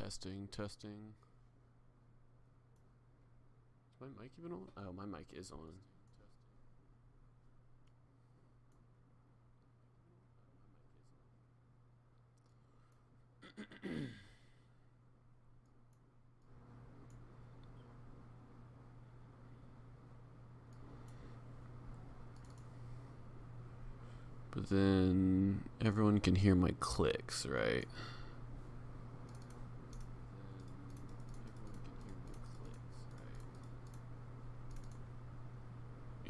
Testing, testing. Is my mic even on? Oh, my mic is on. But then everyone can hear my clicks, right?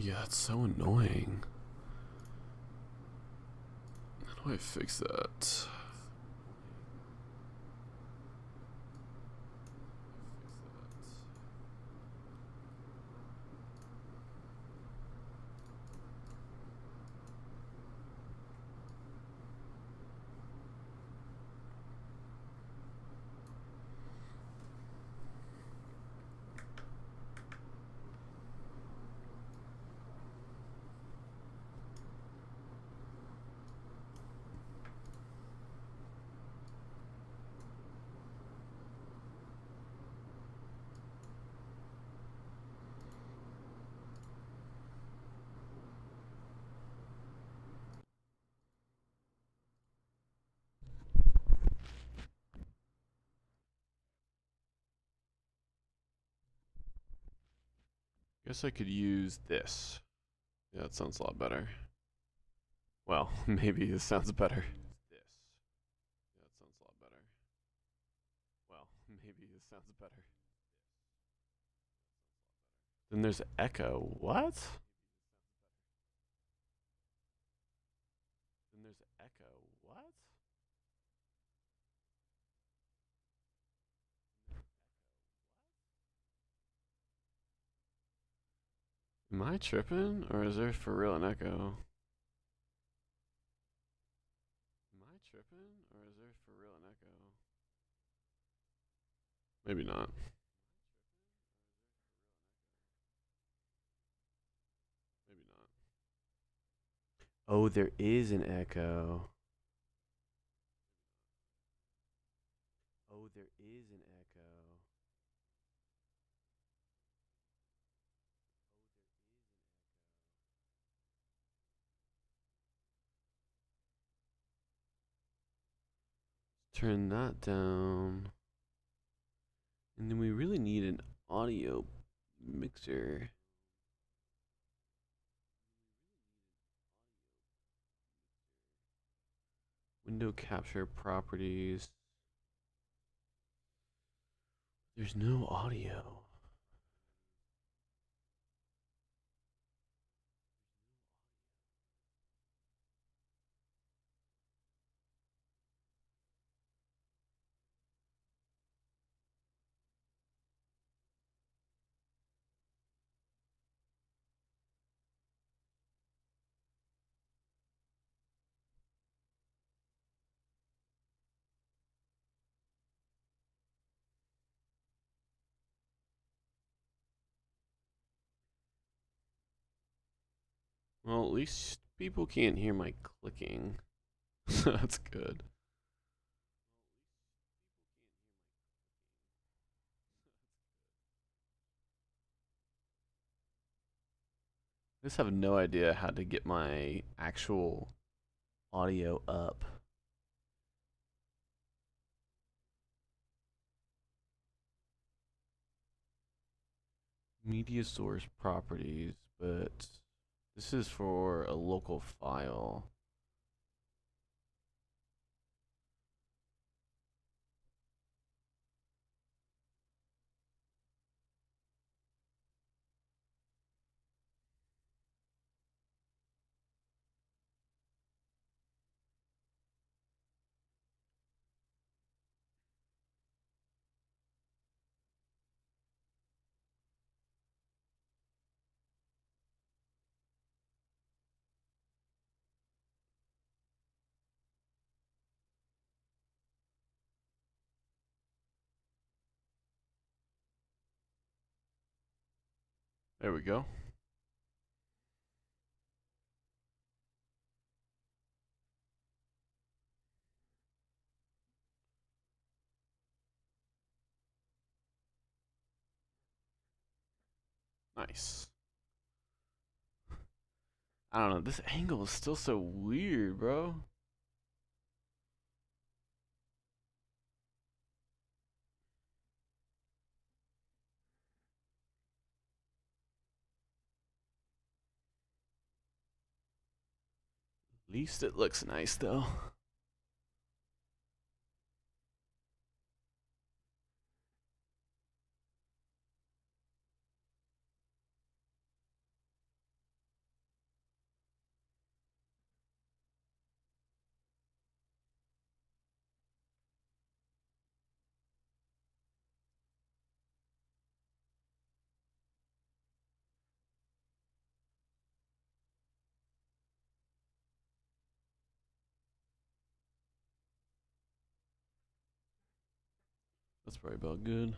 Yeah, it's so annoying. How do I fix that? Guess I could use this. Yeah, that sounds a lot better. Well, maybe this sounds better. This. Yeah, that sounds a lot better. Well, maybe this sounds better. Then there's echo. What? Then there's echo. What? Am I tripping? Or is there for real an echo? Am I tripping? Or is there for real an echo? Maybe not. Maybe not. Oh, there is an echo. Oh, there is an echo. Turn that down. And then we really need an audio mixer. Window capture properties. There's no audio. Well, at least people can't hear my clicking. That's good. I just have no idea how to get my actual audio up. Media source properties, but this is for a local file. There we go. Nice. I don't know. This angle is still so weird, bro. At least it looks nice, though. That's probably about good.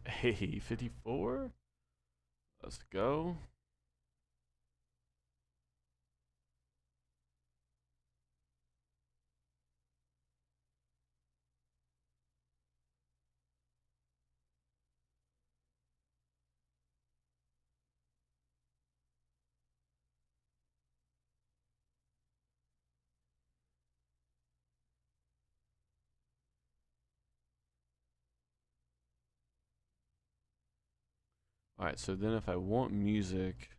Hey, 54. Let's go. All right, so then if I want music,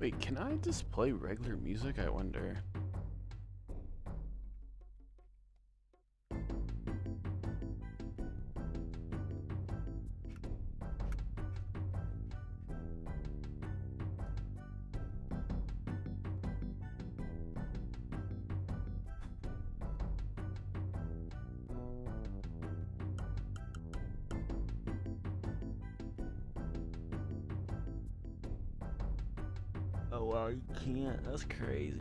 Wait, can I just play regular music? I wonder. Oh wow, you can't. That's crazy.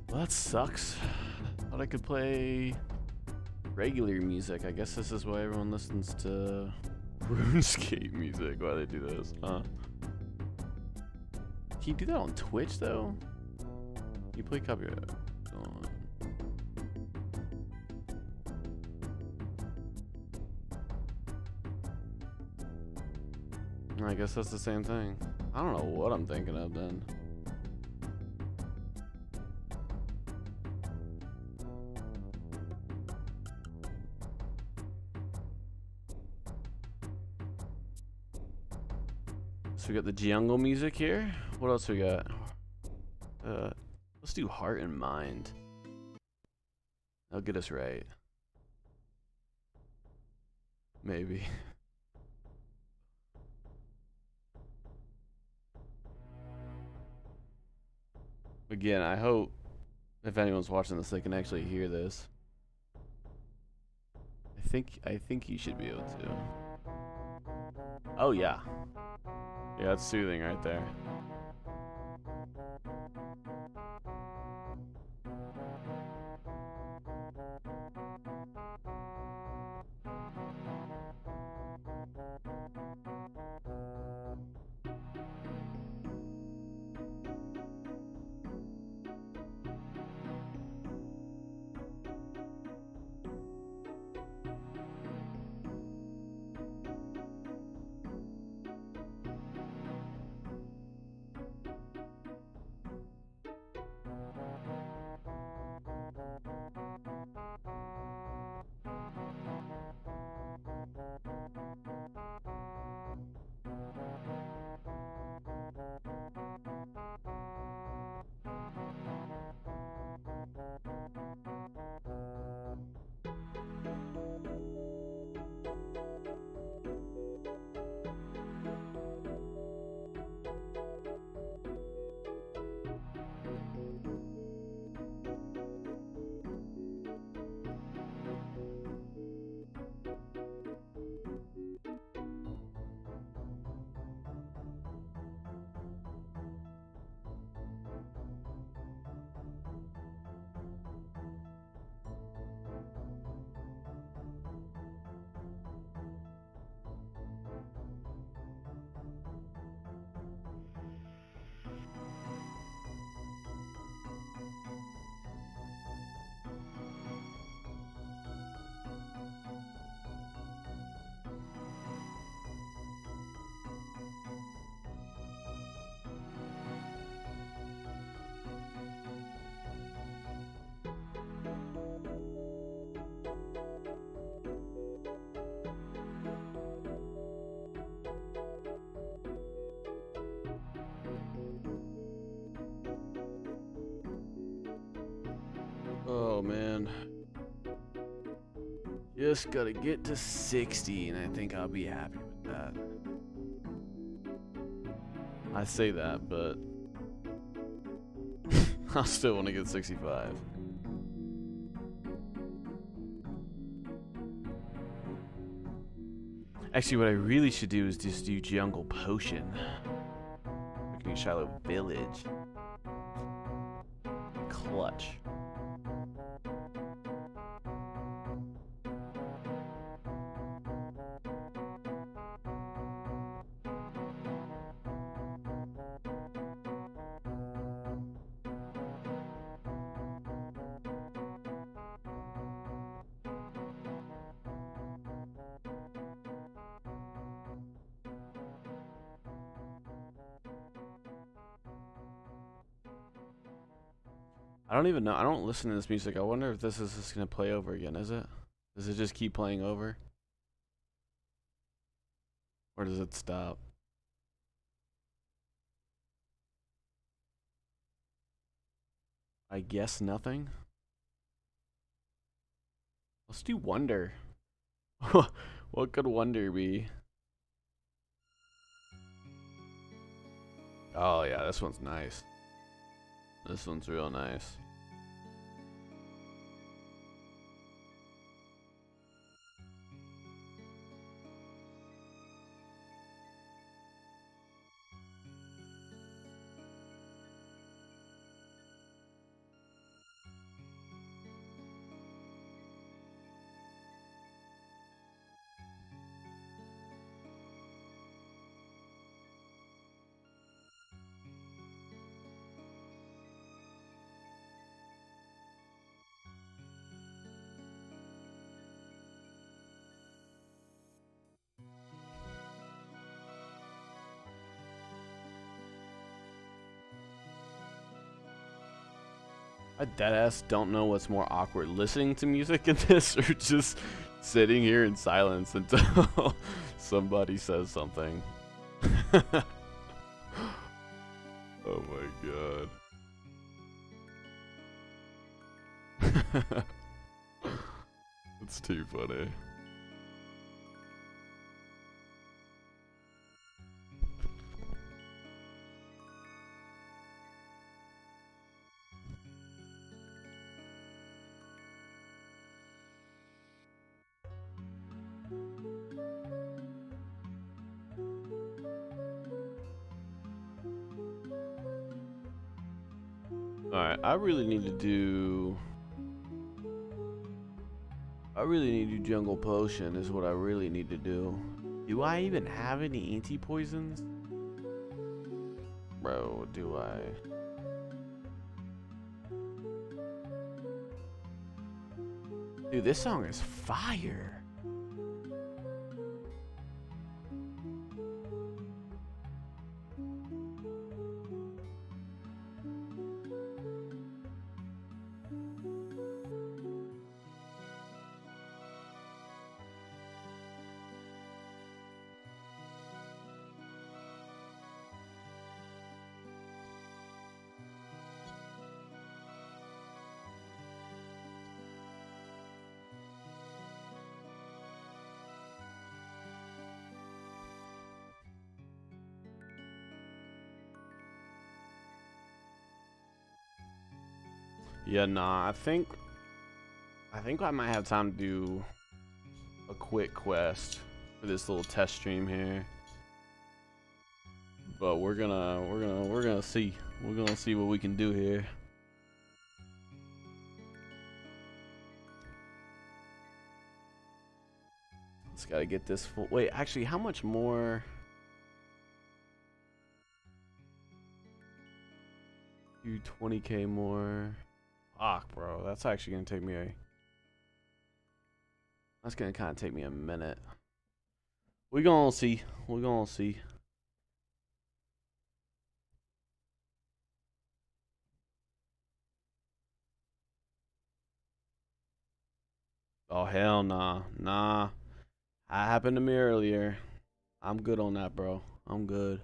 Well, that sucks. Thought I could play regular music. I guess this is why everyone listens to RuneScape music. Why they do this? Can you do that on Twitch though? You play copyright on. I guess that's the same thing. I don't know what I'm thinking of then. So we got the jungle music here. What else we got? Let's do Heart and Mind. That'll get us right. Maybe. Again, I hope if anyone's watching this, they can actually hear this. I think you should be able to. Oh yeah. Yeah, that's soothing right there. Oh man. Just gotta get to 60 and I think I'll be happy with that. I say that, but I still want to get 65. Actually, what I really should do is just do Jungle Potion. Looking at Shiloh Village. Clutch. I don't even know. I don't listen to this music. I wonder if this is just going to play over again, is it? Does it just keep playing over? Or does it stop? I guess nothing. Let's do Wonder. What could Wonder be? Oh yeah, this one's nice. This one's real nice. I deadass don't know what's more awkward, listening to music in this or just sitting here in silence until somebody says something. Oh my god. It's too funny. Alright, I really need to do Jungle Potion is what I really need to do. Do I even have any anti-poisons? Bro, do I? Dude, this song is fire. Yeah, nah, I think I might have time to do a quick quest for this little test stream here. But we're gonna see. We're gonna see what we can do here. Just gotta get this full. Wait, actually, how much more? Do 20k more. Fuck, bro. That's actually gonna take me a. That's gonna kind of take me a minute. We're gonna see. We're gonna see. Oh hell nah, nah. That happened to me earlier. I'm good on that, bro. I'm good.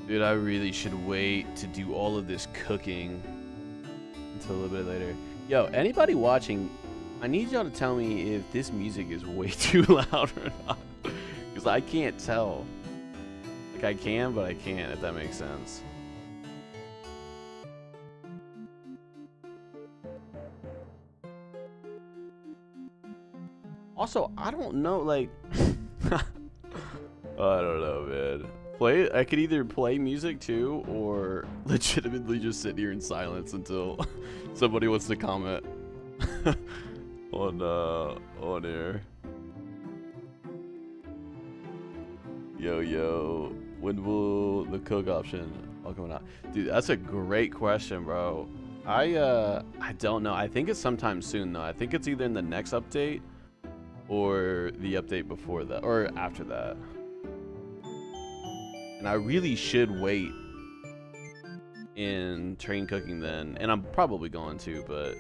Dude, I really should wait to do all of this cooking until a little bit later. Yo, anybody watching, I need y'all to tell me if this music is way too loud or not. Because I can't tell. Like, I can, but I can't, if that makes sense. Also, I don't know, like... I don't know, man. I could either play music too, or legitimately just sit here in silence until somebody wants to comment on air. Yo, when will the cook option all coming out? Dude, that's a great question, bro. I don't know. I think it's sometime soon though. I think it's either in the next update or the update before that, or after that. And I really should wait in train cooking then, and I'm probably going to, but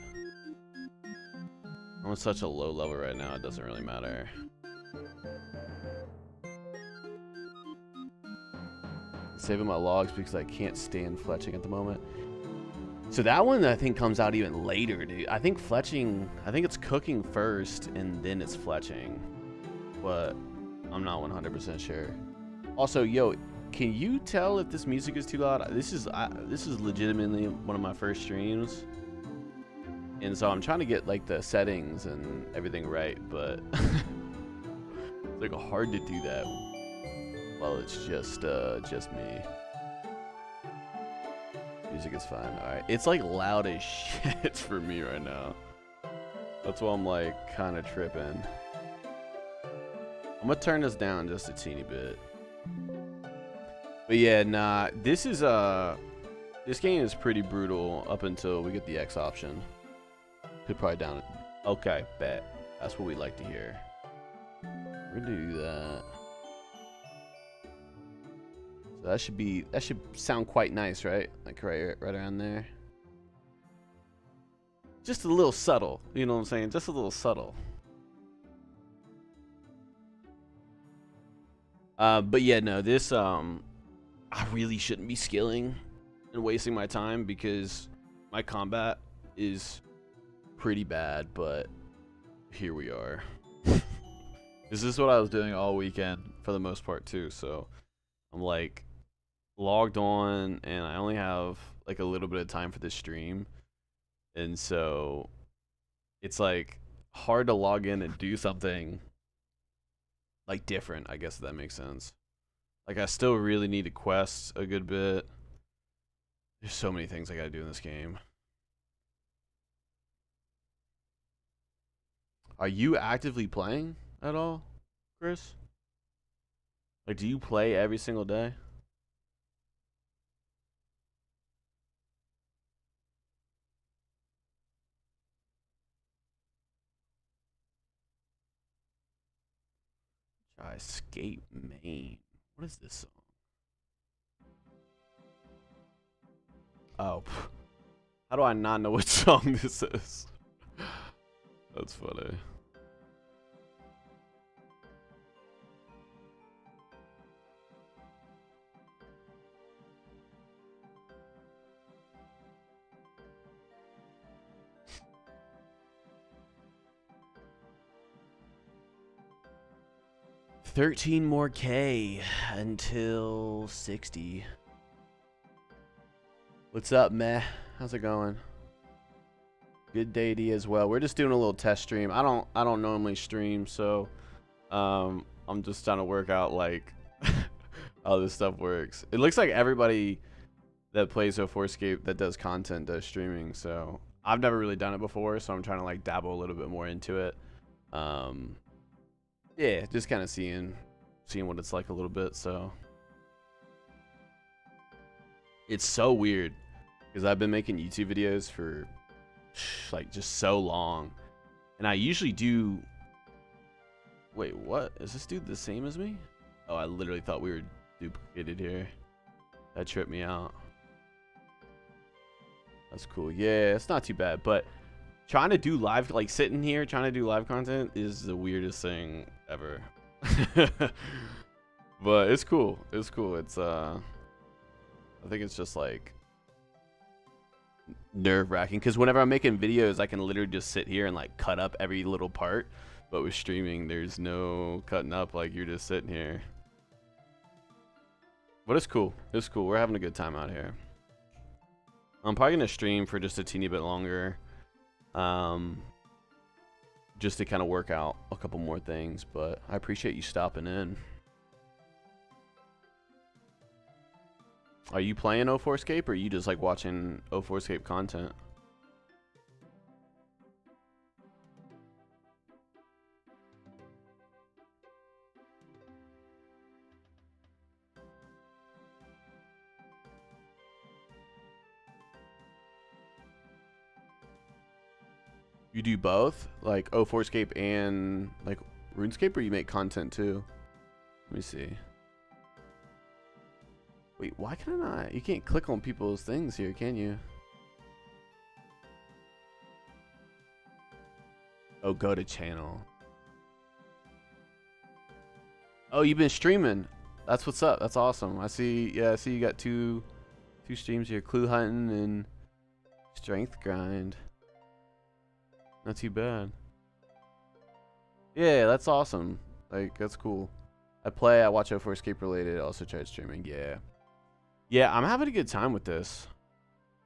I'm on such a low level right now, it doesn't really matter. Saving my logs because I can't stand fletching at the moment. So that one I think comes out even later, dude. I think fletching, I think it's cooking first and then it's fletching, but I'm not 100% sure. Also, yo, can you tell if this music is too loud? This is legitimately one of my first streams, and so I'm trying to get like the settings and everything right, but it's like hard to do that while it's just me. Music is fine. All right, it's like loud as shit for me right now. That's why I'm like kind of tripping. I'm gonna turn this down just a teeny bit. But yeah, nah, this game is pretty brutal up until we get the X option. Could probably down it. Okay, bet. That's what we like to hear. We're gonna do that. So that should sound quite nice, right? Like right around there. Just a little subtle, you know what I'm saying? Just a little subtle. But yeah, no, this I really shouldn't be skilling and wasting my time because my combat is pretty bad, but here we are. This is what I was doing all weekend for the most part too, so I'm like logged on and I only have like a little bit of time for this stream, and so it's like hard to log in and do something like different, I guess, if that makes sense. Like, I still really need to quest a good bit. There's so many things I gotta do in this game. Are you actively playing at all, Chris? Like, do you play every single day? Try Skate Main. What is this song? Oh, how do I not know what song this is? That's funny. $13 more K until 60. What's up, meh? How's it going? Good day to you as well. We're just doing a little test stream. I don't normally stream, so I'm just trying to work out like how this stuff works. It looks like everybody that plays O4Escape that does content does streaming, so I've never really done it before, so I'm trying to like dabble a little bit more into it. Yeah, just kind of seeing what it's like a little bit. So it's so weird because I've been making YouTube videos for like just so long, and I usually do. Wait, what? Is this dude the same as me? Oh, I literally thought we were duplicated here. That tripped me out. That's cool. Yeah, it's not too bad, but trying to do live, like sitting here trying to do live content is the weirdest thing ever. But it's cool. It's cool. It's I think it's just like nerve-wracking because whenever I'm making videos, I can literally just sit here and like cut up every little part. But with streaming, there's no cutting up. Like you're just sitting here. But it's cool. It's cool. We're having a good time out here. I'm probably gonna stream for just a teeny bit longer, just to kind of work out a couple more things. But I appreciate you stopping in. Are you playing O4 Escape or are you just like watching O4 Escape content? You do both, like O4 Escape and like RuneScape, or you make content too? Let me see. Wait, why can I not? You can't click on people's things here, can you? Oh, go to channel. Oh, you've been streaming. That's what's up. That's awesome. I see. Yeah, I see you got two streams here: Clue Hunting and Strength Grind. Not too bad. Yeah, that's awesome. Like, that's cool. I watch O4 Escape related. I also tried streaming. Yeah, I'm having a good time with this.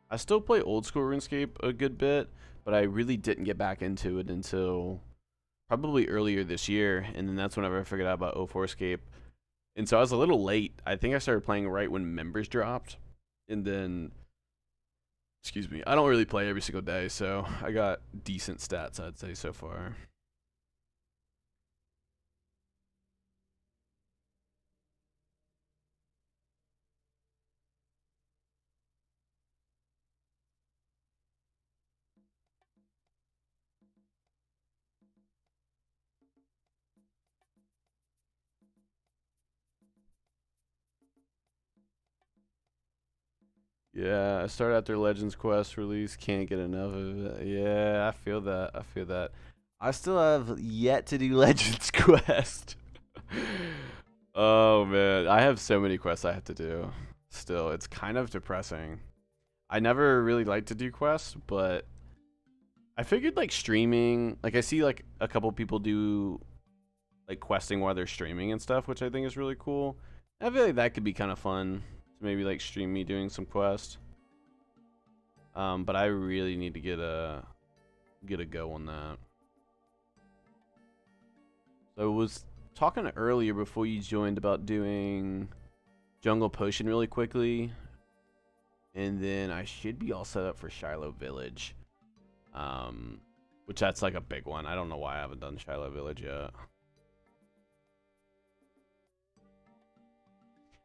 I still play old school RuneScape a good bit, but I really didn't get back into it until probably earlier this year, and then that's whenever I figured out about O4 Escape. And so I was a little late. I think I started playing right when members dropped, and then, excuse me, I don't really play every single day, so I got decent stats, I'd say, so far. Yeah, I started out their Legends Quest release. Can't get enough of it. Yeah, I feel that. I feel that. I still have yet to do Legends Quest. Oh, man. I have so many quests I have to do. Still, it's kind of depressing. I never really liked to do quests, but I figured like streaming, like I see like a couple people do like questing while they're streaming and stuff, which I think is really cool. I feel like that could be kind of fun. Maybe like stream me doing some quest, but I really need to get a go on that. So I was talking earlier before you joined about doing Jungle Potion really quickly, and then I should be all set up for Shiloh Village, which that's like a big one. I don't know why I haven't done Shiloh Village yet.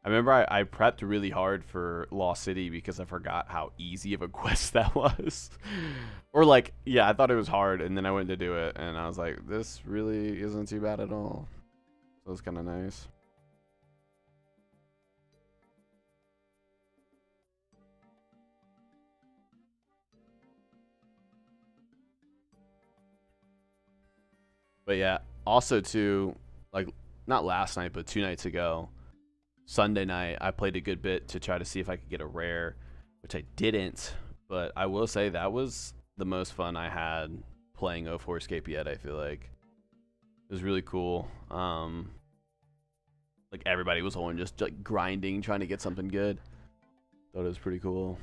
I remember I prepped really hard for Lost City because I forgot how easy of a quest that was. Or like, yeah, I thought it was hard, and then I went to do it, and I was like, this really isn't too bad at all. So it's kind of nice. But yeah, also too, like, not last night, but 2 nights ago, Sunday night, I played a good bit to try to see if I could get a rare, which I didn't. But I will say that was the most fun I had playing O4 Escape yet, I feel like. It was really cool. Like, everybody was on just like grinding, trying to get something good. Thought it was pretty cool.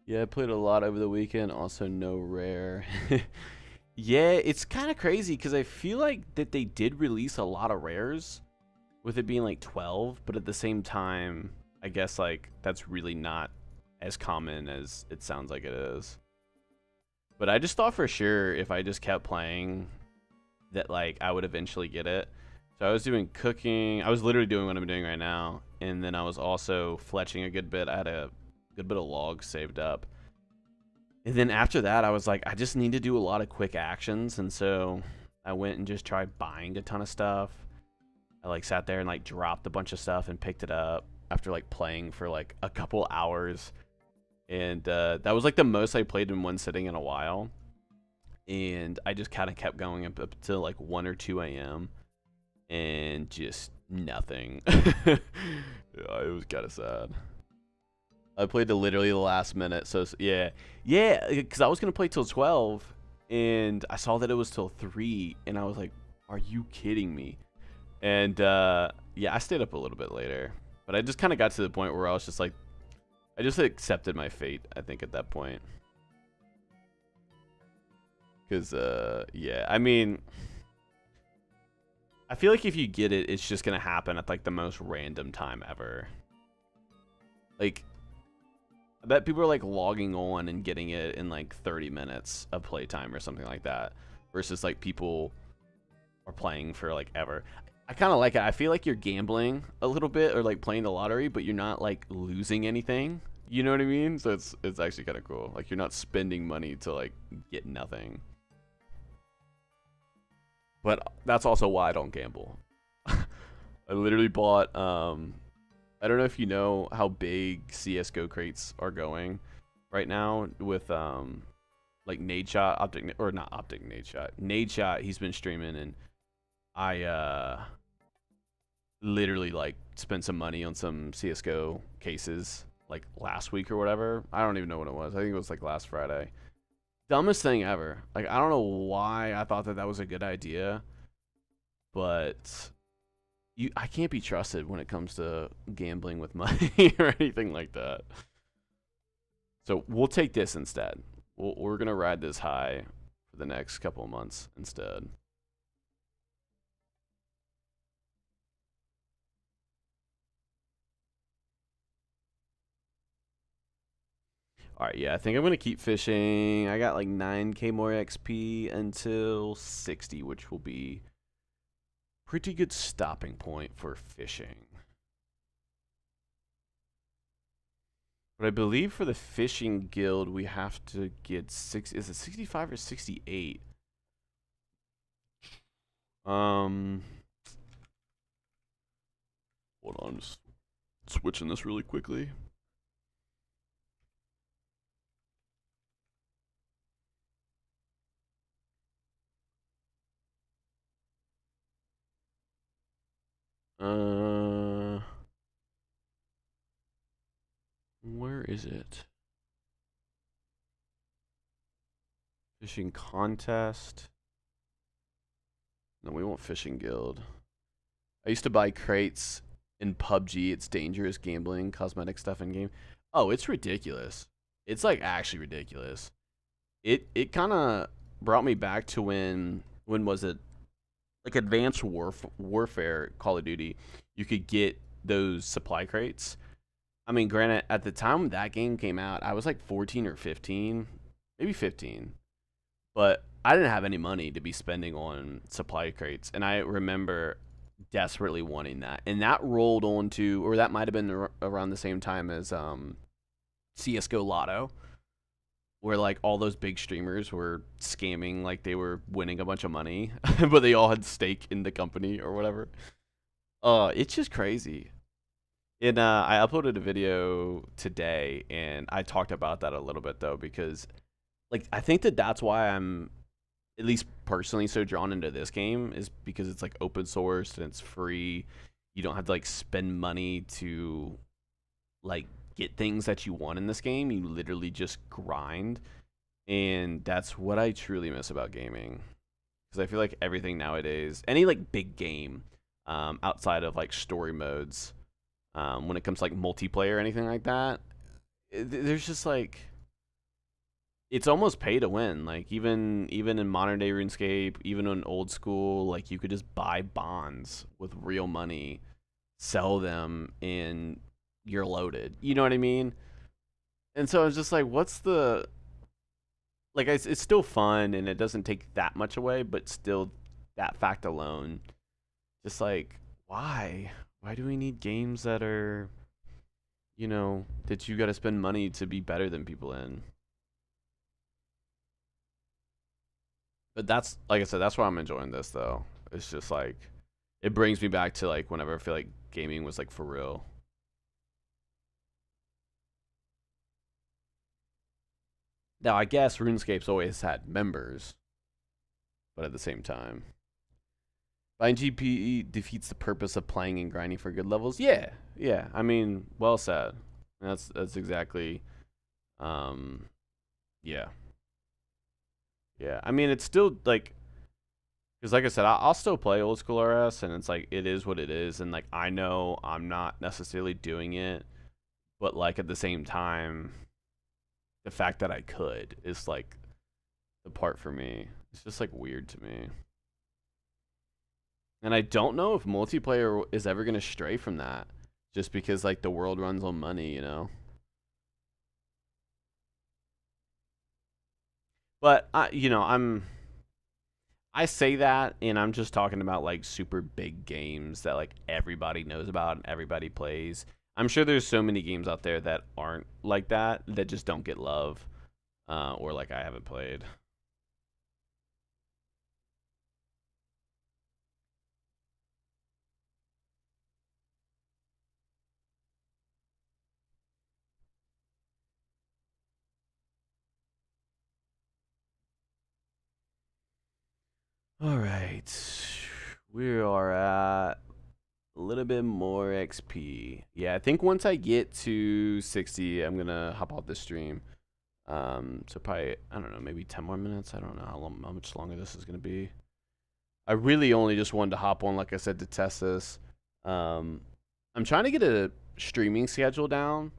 Yeah, I played a lot over the weekend. Also, no rare. Yeah, it's kind of crazy because I feel like that they did release a lot of rares, with it being like 12, but at the same time, I guess like that's really not as common as it sounds like it is. But I just thought for sure if I just kept playing that like I would eventually get it. So I was doing cooking. I was literally doing what I'm doing right now, and then I was also fletching a good bit. I had a good bit of logs saved up. And then after that, I was like, I just need to do a lot of quick actions, and so I went and just tried buying a ton of stuff. I like sat there and like dropped a bunch of stuff and picked it up after like playing for like a couple hours, and that was like the most I played in one sitting in a while. And I just kind of kept going up to like 1 or 2 a.m. and just nothing. Yeah, it was kind of sad. I played to literally the last minute, so yeah, because I was gonna play till 12, and I saw that it was till 3, and I was like, "Are you kidding me?" And yeah, I stayed up a little bit later, but I just kind of got to the point where I was just like, I just accepted my fate, I think, at that point. Because yeah, I mean, I feel like if you get it, it's just gonna happen at like the most random time ever. Like, I bet people are like logging on and getting it in like 30 minutes of playtime or something like that, versus like people are playing for like ever. I kind of like it. I feel like you're gambling a little bit or like playing the lottery, but you're not like losing anything. You know what I mean? So it's actually kind of cool. Like you're not spending money to like get nothing. But that's also why I don't gamble. I literally bought I don't know if you know how big CS:GO crates are going right now with like Nadeshot, Nadeshot, he's been streaming, and I literally like spent some money on some CS:GO cases like last week or whatever. I don't even know what it was. I think it was like last Friday. Dumbest thing ever. Like I don't know why I thought that was a good idea, but I can't be trusted when it comes to gambling with money or anything like that. So we'll take this instead. We're gonna ride this high for the next couple of months instead. All right, yeah, I think I'm gonna keep fishing. I got like 9k more XP until 60, which will be pretty good stopping point for fishing. But I believe for the fishing guild we have to get is it 65 or 68? Hold on, I'm just switching this really quickly. Where is it? Fishing contest. No, we want fishing guild. I used to buy crates in PUBG. It's dangerous gambling, cosmetic stuff in game. Oh, it's ridiculous. It's like actually ridiculous. It kind of brought me back to when was it? Like Advanced Warfare Call of Duty. You could get those supply crates. I mean, granted, at the time that game came out, I was like 14 or 15, maybe 15. But I didn't have any money to be spending on supply crates, and I remember desperately wanting that. And that rolled on to, or that might have been around the same time as CS:GO Lotto, where like all those big streamers were scamming like they were winning a bunch of money, but they all had stake in the company or whatever. It's just crazy. And I uploaded a video today, and I talked about that a little bit though, because like I think that's why I'm at least personally so drawn into this game, is because it's like open source and it's free. You don't have to like spend money to like get things that you want in this game. You literally just grind, and that's what I truly miss about gaming. Because I feel like everything nowadays, any like big game, outside of like story modes, when it comes to like multiplayer or anything like that, there's just like it's almost pay to win. Like even in modern day RuneScape, even in old school, like you could just buy bonds with real money, sell them, and you're loaded. You know what I mean? And so I was just like, what's the like? It's still fun and it doesn't take that much away, but still, that fact alone, just like why? Why do we need games that are you know, that you got to spend money to be better than people in. But that's, like I said, that's why I'm enjoying this though. It's just like it brings me back to like whenever I feel like gaming was like for real. Now I guess RuneScape's always had members, but at the same time, buying GPE defeats the purpose of playing and grinding for good levels. Yeah, yeah. I mean, well said. That's exactly, um, yeah, yeah. I mean, it's still like, because like I said, I'll still play old school RS, and it's like it is what it is, and like I know I'm not necessarily doing it, but like at the same time, the fact that I could is like the part for me. It's just like weird to me. And I don't know if multiplayer is ever going to stray from that just because like the world runs on money, you know. But I say that and I'm just talking about like super big games that like everybody knows about and everybody plays. I'm sure there's so many games out there that aren't like that just don't get love or like I haven't played. All right. We are at a little bit more XP. Yeah, I think once I get to 60, I'm going to hop off the stream. So probably, I don't know, maybe 10 more minutes. I don't know how much longer this is going to be. I really only just wanted to hop on, like I said, to test this. I'm trying to get a streaming schedule down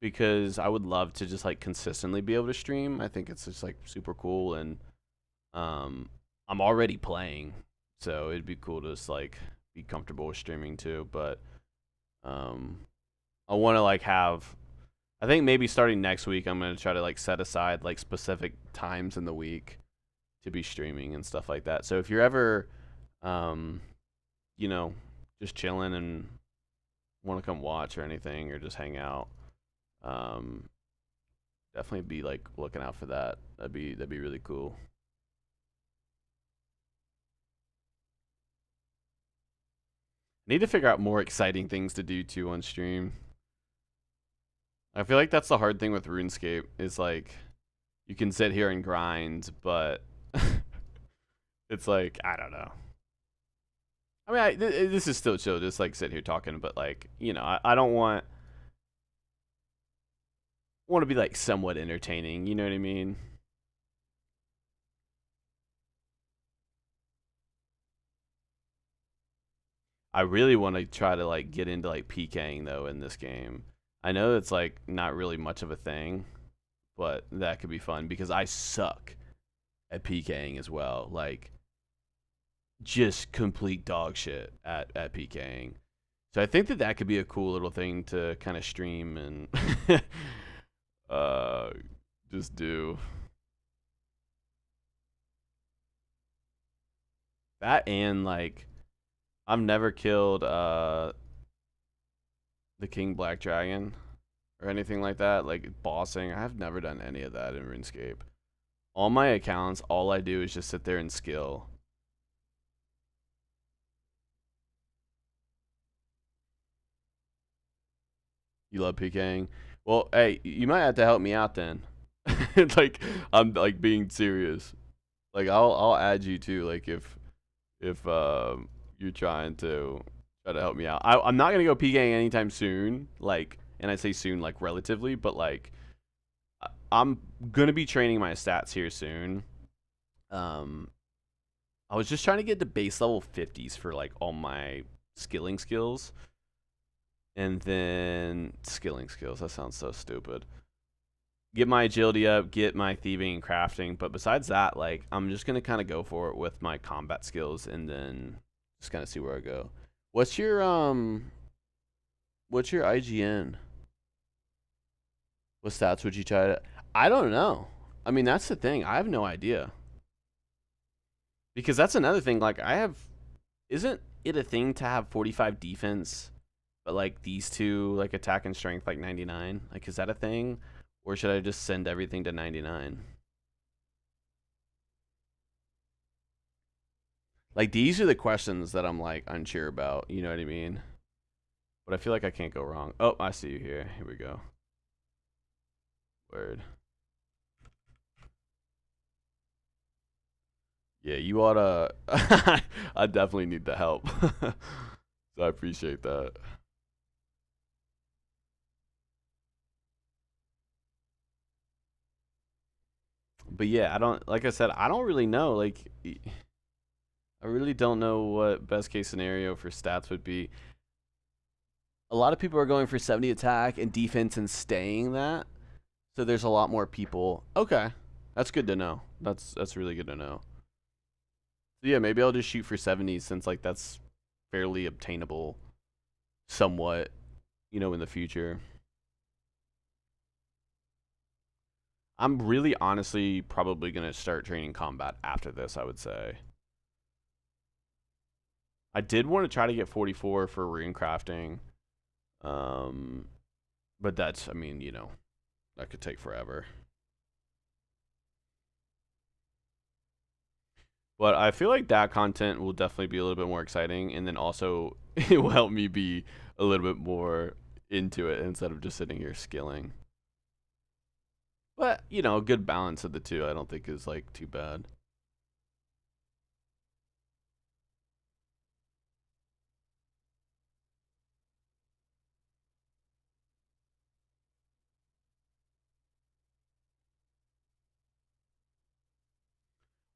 because I would love to just like consistently be able to stream. I think it's just like super cool, and I'm already playing, so it'd be cool to just like be comfortable with streaming too. But I want to like have. I think maybe starting next week, I'm gonna try to like set aside like specific times in the week to be streaming and stuff like that. So if you're ever, um, you know, just chilling and want to come watch or anything or just hang out, um, definitely be like looking out for that. That'd be really cool. Need to figure out more exciting things to do too on stream. I feel like that's the hard thing with RuneScape is like you can sit here and grind, but it's like I don't know. I mean, this is still chill, just like sit here talking, but like you know, I don't want to be like somewhat entertaining. You know what I mean? I really want to try to like get into like PKing though in this game. I know it's like not really much of a thing, but that could be fun because I suck at PKing as well. Like just complete dog shit at PKing. So I think that could be a cool little thing to kind of stream and uh just do that. And like I've never killed the King Black Dragon or anything like that, like bossing. I've never done any of that in RuneScape. All my accounts, all I do is just sit there and skill. You love PKing? Well, hey, you might have to help me out then. Like I'm like being serious. Like I'll add you too. Like if you're try to help me out. I'm not gonna go PKing anytime soon. Like, and I say soon like relatively, but like I'm gonna be training my stats here soon. Um, I was just trying to get to base level 50s for like all my skilling skills. And then skilling skills, that sounds so stupid. Get my agility up, get my thieving and crafting, but besides that, like I'm just gonna kind of go for it with my combat skills and then just kind of see where I go. What's your IGN? What stats would you try to? I don't know. I mean, that's the thing. I have no idea. Because that's another thing. Like, isn't it a thing to have 45 defense, but like these two, like attack and strength, like 99. Like, is that a thing, or should I just send everything to 99? Like, these are the questions that I'm like unsure about. You know what I mean? But I feel like I can't go wrong. Oh, I see you here. Here we go. Word. Yeah, you oughta. I definitely need the help. So I appreciate that. But yeah, I don't. Like I said, I don't really know. Like, I really don't know what best case scenario for stats would be. A lot of people are going for 70 attack and defense and staying that. So there's a lot more people. Okay, that's good to know. That's really good to know. So yeah, maybe I'll just shoot for 70 since like that's fairly obtainable, somewhat, in the future. I'm really honestly probably gonna start training combat after this, I would say. I did want to try to get 44 for rune crafting. But that's, I mean, that could take forever. But I feel like that content will definitely be a little bit more exciting, and then also it will help me be a little bit more into it instead of just sitting here skilling. But, a good balance of the two I don't think is like too bad.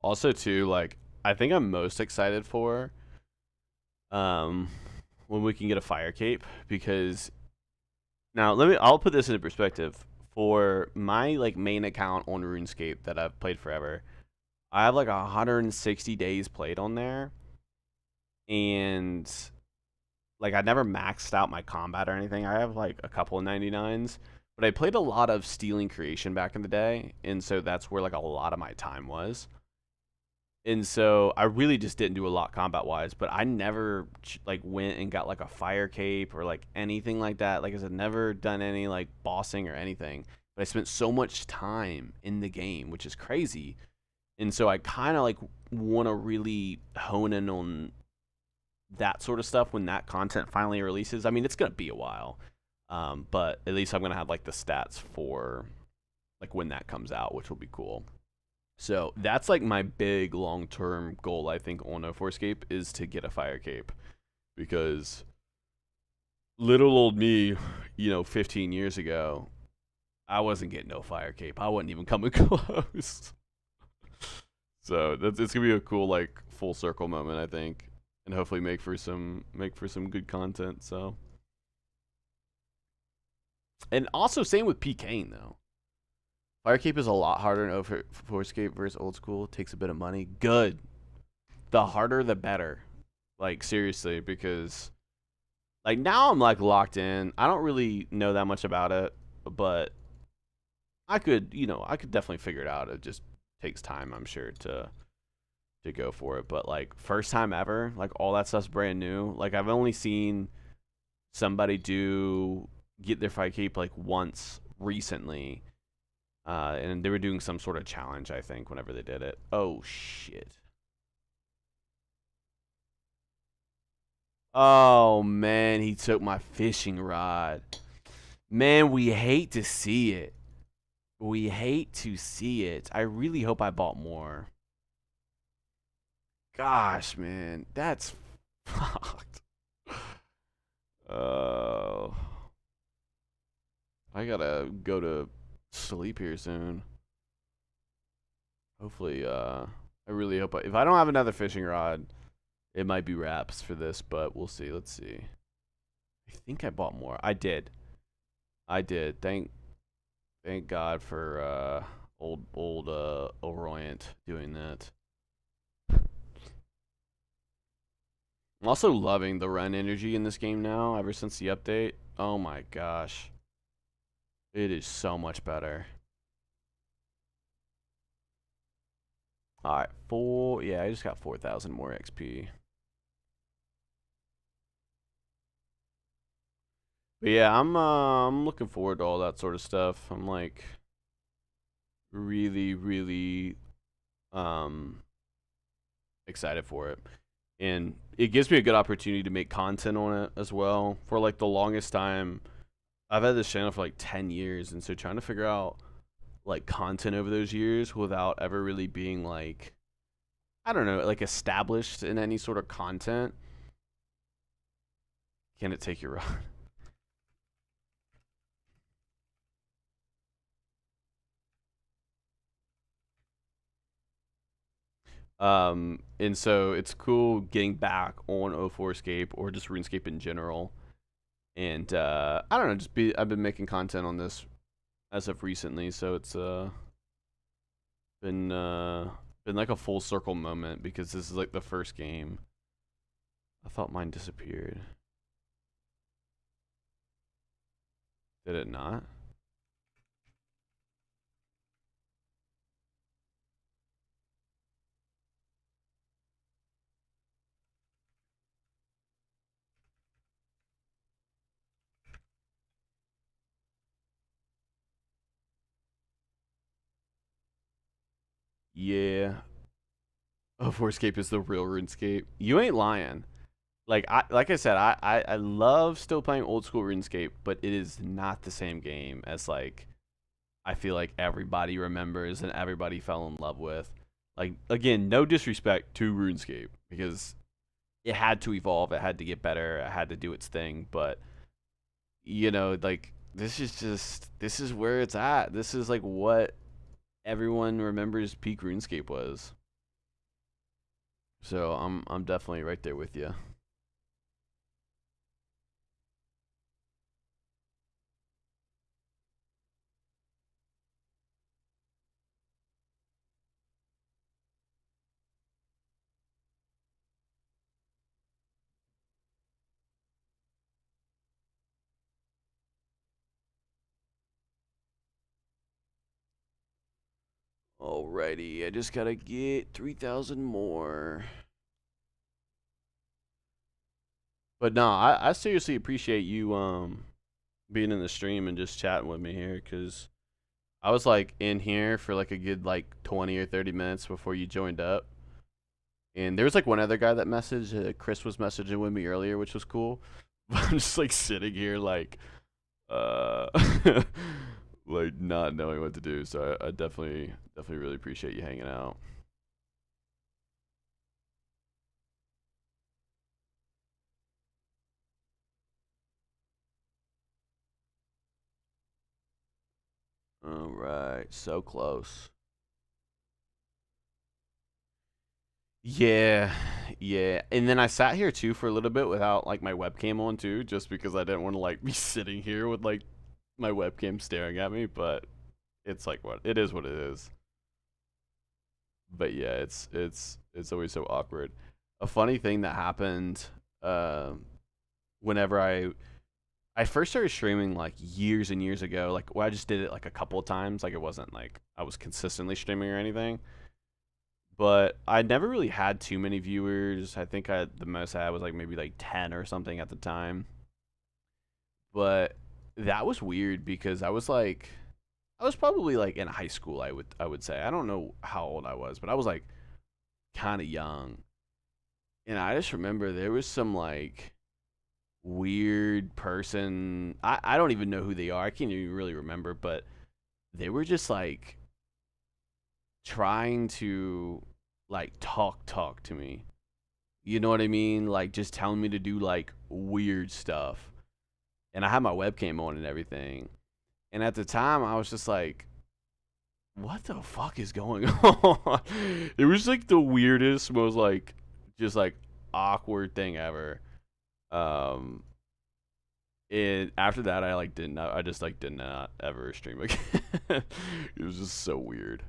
Also too, like I think I'm most excited for um when we can get a fire cape, because now I'll put this into perspective. For my like main account on RuneScape that I've played forever, I have like 160 days played on there, and like I never maxed out my combat or anything. I have like a couple of 99s, but I played a lot of stealing creation back in the day, and so that's where like a lot of my time was. And so I really just didn't do a lot combat wise, but I never like went and got like a fire cape or like anything like that. Like I said, never done any like bossing or anything. But I spent so much time in the game, which is crazy. And so I kind of like want to really hone in on that sort of stuff when that content finally releases. I mean, it's gonna be a while, but at least I'm gonna have like the stats for like when that comes out, which will be cool. So that's like my big long term goal, I think, on No Escape is to get a fire cape. Because little old me, 15 years ago, I wasn't getting no fire cape. I wasn't even coming close. So it's gonna be a cool like full circle moment, I think, and hopefully make for some good content. So, and also same with PKing though. Fire cape is a lot harder in Escape versus old school. It takes a bit of money. Good. The harder, the better. Like seriously, because like now I'm like locked in. I don't really know that much about it, but I could, I could definitely figure it out. It just takes time, I'm sure, to go for it. But like first time ever, like all that stuff's brand new. Like I've only seen somebody get their fight cape like once recently. And they were doing some sort of challenge, I think, whenever they did it. Oh shit. Oh man, he took my fishing rod. Man, we hate to see it. We hate to see it. I really hope I bought more. Gosh, man, that's fucked. Oh, I gotta go to sleep here soon. Hopefully, I really hope if I don't have another fishing rod, it might be wraps for this, but we'll see. Let's see. I think I bought more. I did. I did. Thank God for old Oriant doing that. I'm also loving the run energy in this game now, ever since the update. Oh my gosh. It is so much better. Alright, yeah, I just got 4,000 more XP. But yeah, I'm looking forward to all that sort of stuff. I'm like really, really um excited for it. And it gives me a good opportunity to make content on it as well. For like the longest time, I've had this channel for like 10 years, and so trying to figure out like content over those years without ever really being like, I don't know, like established in any sort of content. Can it take your run? And so it's cool getting back on O4 Escape or just RuneScape in general. And I don't know, I've been making content on this as of recently, so it's been been like a full circle moment because this is like the first game. I thought mine disappeared. Did it not? Yeah. O4 Escape is the real RuneScape. You ain't lying. Like I said, I love still playing old school RuneScape, but it is not the same game as like I feel like everybody remembers and everybody fell in love with. Like again, no disrespect to RuneScape because it had to evolve, it had to get better, it had to do its thing, but you know, like this is where it's at. This is like what everyone remembers peak RuneScape was. So I'm definitely right there with you. Alrighty, I just gotta get 3,000 more. But no, I seriously appreciate you being in the stream and just chatting with me here because I was like in here for like a good like 20 or 30 minutes before you joined up. And there was like one other guy that messaged. Chris was messaging with me earlier, which was cool. But I'm just like sitting here like uh like not knowing what to do. So I definitely really appreciate you hanging out. All right, so close. Yeah, yeah. And then I sat here too for a little bit without like my webcam on too, just because I didn't want to like be sitting here with like my webcam staring at me. But it's like what it is, what it is. But yeah, it's always so awkward. A funny thing that happened, whenever I first started streaming like years and years ago, like well, I just did it like a couple of times, like it wasn't like I was consistently streaming or anything. But I never really had too many viewers. I think the most I had was like maybe like 10 or something at the time. But that was weird because I was probably like in high school, I would say. I don't know how old I was, but I was like kind of young. And I just remember there was some like weird person. I don't even know who they are. I can't even really remember, but they were just like trying to like talk to me. You know what I mean? Like just telling me to do like weird stuff. And I had my webcam on and everything. And at the time I was just like, what the fuck is going on? It was like the weirdest, most like just like awkward thing ever. Um and after that I like didn't I just like did not ever stream again. It was just so weird.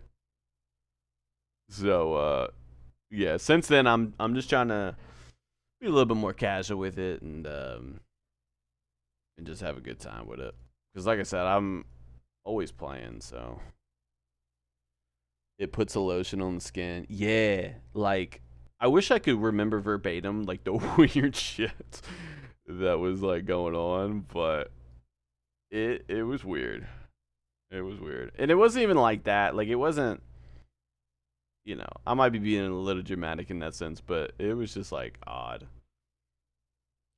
So yeah, since then I'm just trying to be a little bit more casual with it and just have a good time with it. Because like I said, I'm always playing, so it puts a lotion on the skin. Yeah, like I wish I could remember verbatim like the weird shit that was like going on, but it was weird. It was weird. And it wasn't even like that. Like, it wasn't, you know, I might be being a little dramatic in that sense, but it was just like odd.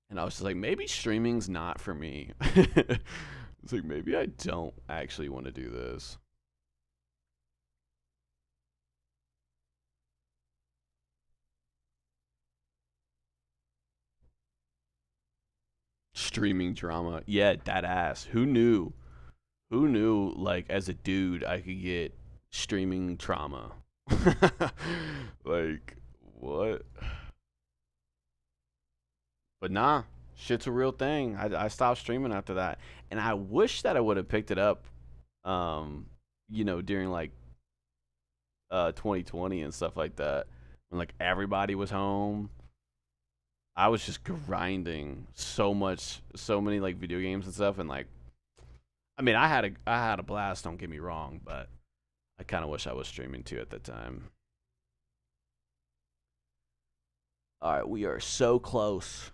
And I was just like, maybe streaming's not for me. It's like, maybe I don't actually want to do this. Streaming drama. Yeah, that ass. Who knew? Who knew, like, as a dude, I could get streaming trauma? Like, what? But nah, shit's a real thing. I stopped streaming after that. And I wish that I would have picked it up, um, during, like, 2020 and stuff like that. When, like, everybody was home. I was just grinding so much, so many, like, video games and stuff. And, like, I mean, I had a blast, don't get me wrong, but I kind of wish I was streaming too at that time. All right, we are so close.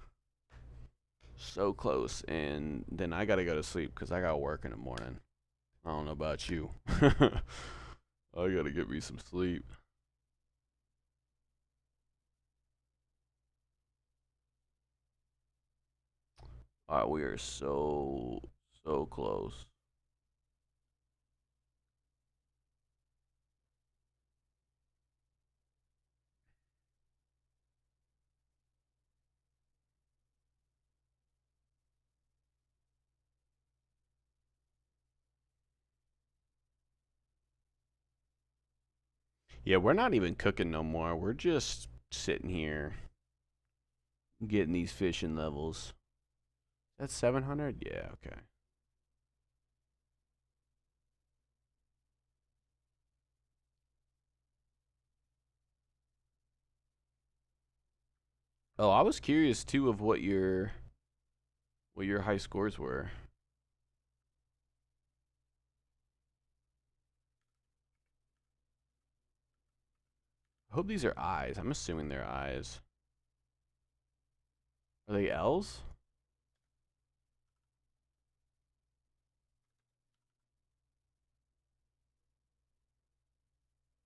So close. And then I got to go to sleep because I got work in the morning. I don't know about you. I got to get me some sleep. All right, we are so close. Yeah, we're not even cooking no more. We're just sitting here getting these fishing levels. That's 700? Yeah, okay. Oh, I was curious too of what your high scores were. I hope these are I's. I'm assuming they're I's. Are they L's?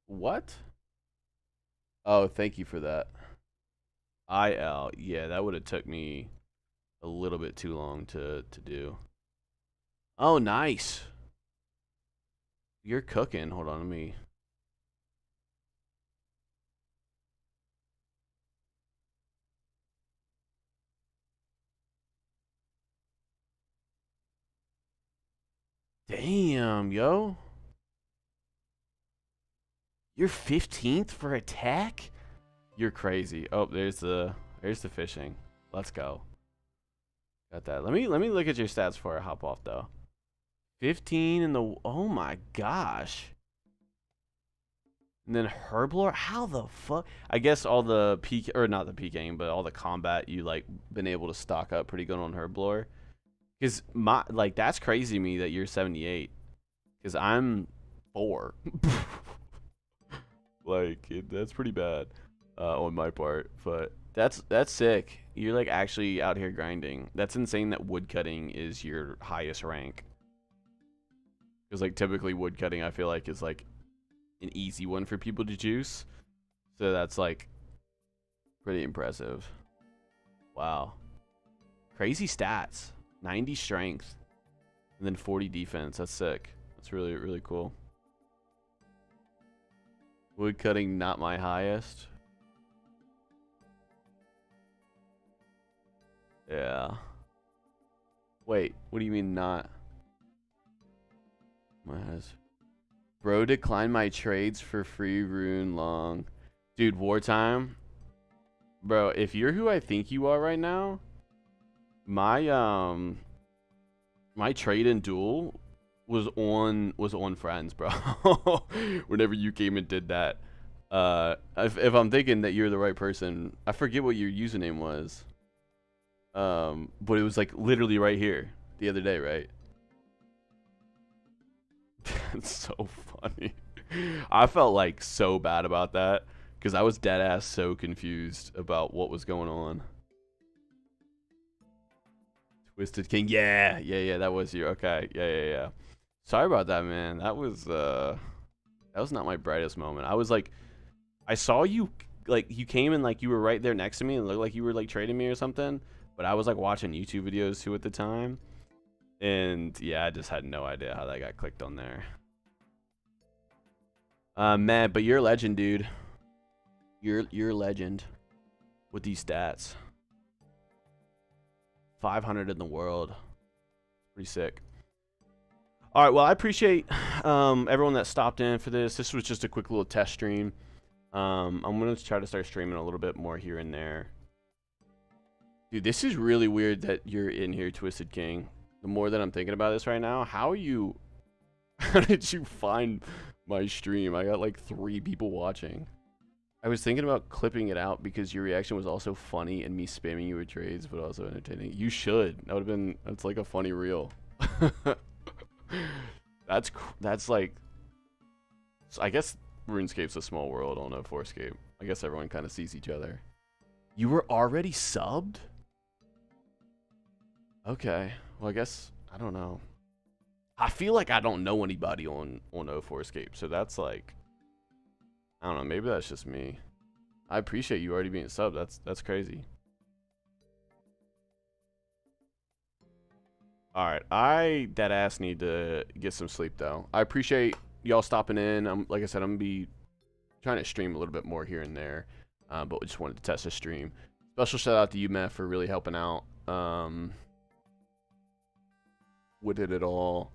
What? Oh, thank you for that. IL. Yeah, that would have took me a little bit too long to do. Oh, nice. You're cooking. Hold on, let me. Damn, yo. You're 15th for attack? You're crazy. Oh, there's the fishing. Let's go. Got that. Let me look at your stats before I hop off though. 15 in the, oh my gosh. And then Herblore, how the fuck? I guess all the peak, or not the PKing, but all the combat you like been able to stock up pretty good on Herblore. Cause my, like, that's crazy to me that you're 78. Cause I'm 4. Like, that's pretty bad on my part, but that's sick. You're like actually out here grinding. That's insane that woodcutting is your highest rank. Because like typically woodcutting, I feel like is like an easy one for people to juice. So that's like pretty impressive. Wow, crazy stats. 90 strength, and then 40 defense. That's sick. That's really cool. Woodcutting not my highest. Yeah. Wait, what do you mean not? Bro declined my trades for free rune long. Dude, wartime. Bro, if you're who I think you are right now, my my trade in duel was on friends, bro. Whenever you came and did that. If I'm thinking that you're the right person, I forget what your username was. But it was like literally right here the other day, right? That's so funny. I felt like so bad about that because I was dead ass so confused about what was going on. Twisted King. Yeah, that was you. Okay. Yeah. Sorry about that, man. That was not my brightest moment. I was like, I saw you, like, you came and like you were right there next to me and looked like you were like trading me or something. But I was like watching YouTube videos too at the time. And yeah, I just had no idea how that got clicked on there. Man, but you're a legend, dude. You're a legend with these stats. 500 in the world. Pretty sick. All right, well, I appreciate everyone that stopped in for this. This was just a quick little test stream. I'm going to try to start streaming a little bit more here and there. Dude, this is really weird that you're in here, Twisted King. The more that I'm thinking about this right now, how did you find my stream? I got like 3 people watching. I was thinking about clipping it out because your reaction was also funny and me spamming you with trades, but also entertaining. You should. That's like a funny reel. That's like, I guess RuneScape's a small world on Forescape. I guess everyone kind of sees each other. You were already subbed? Okay. Well, I guess, I don't know. I feel like I don't know anybody on Forescape, so that's like, I don't know, maybe that's just me. I appreciate you already being subbed. That's crazy. Alright, I deadass need to get some sleep though. I appreciate y'all stopping in. Like I said, I'm gonna be trying to stream a little bit more here and there. But we just wanted to test the stream. Special shout out to you, Matt, for really helping out with it all.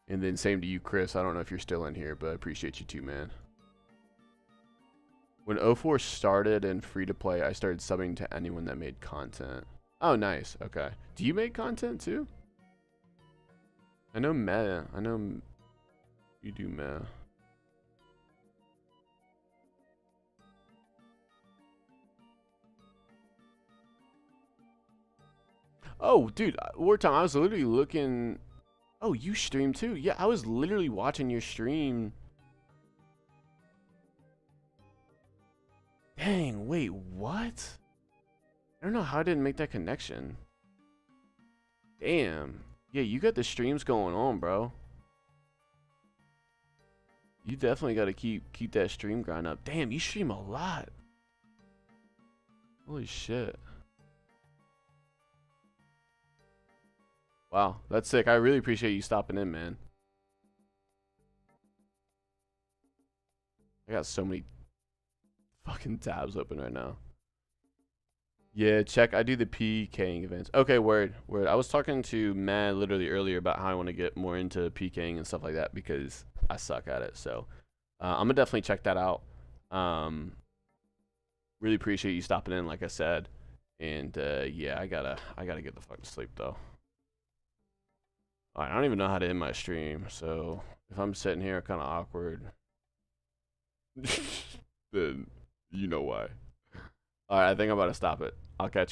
And then same to you, Chris. I don't know if you're still in here, but I appreciate you too, man. When O4 started and free to play, I started subbing to anyone that made content. Oh, nice. Okay. Do you make content too? I know Meta. I know you do Meta. Oh, dude, Wartime, I was literally looking. Oh, you stream too? Yeah, I was literally watching your stream. Dang, wait, what? I don't know how I didn't make that connection. Damn. Yeah, you got the streams going on, bro. You definitely got to keep that stream grind up. Damn, you stream a lot. Holy shit. Wow, that's sick. I really appreciate you stopping in, man. I got so many fucking tabs open right now. Yeah, check. I do the PKing events. Okay, word. I was talking to Matt literally earlier about how I want to get more into PKing and stuff like that because I suck at it. So I'm gonna definitely check that out. Really appreciate you stopping in, like I said. And yeah, I gotta get the fuck to sleep though. All right, I don't even know how to end my stream. So if I'm sitting here kind of awkward, then you know why. All right, I think I'm about to stop it. I'll catch y'all.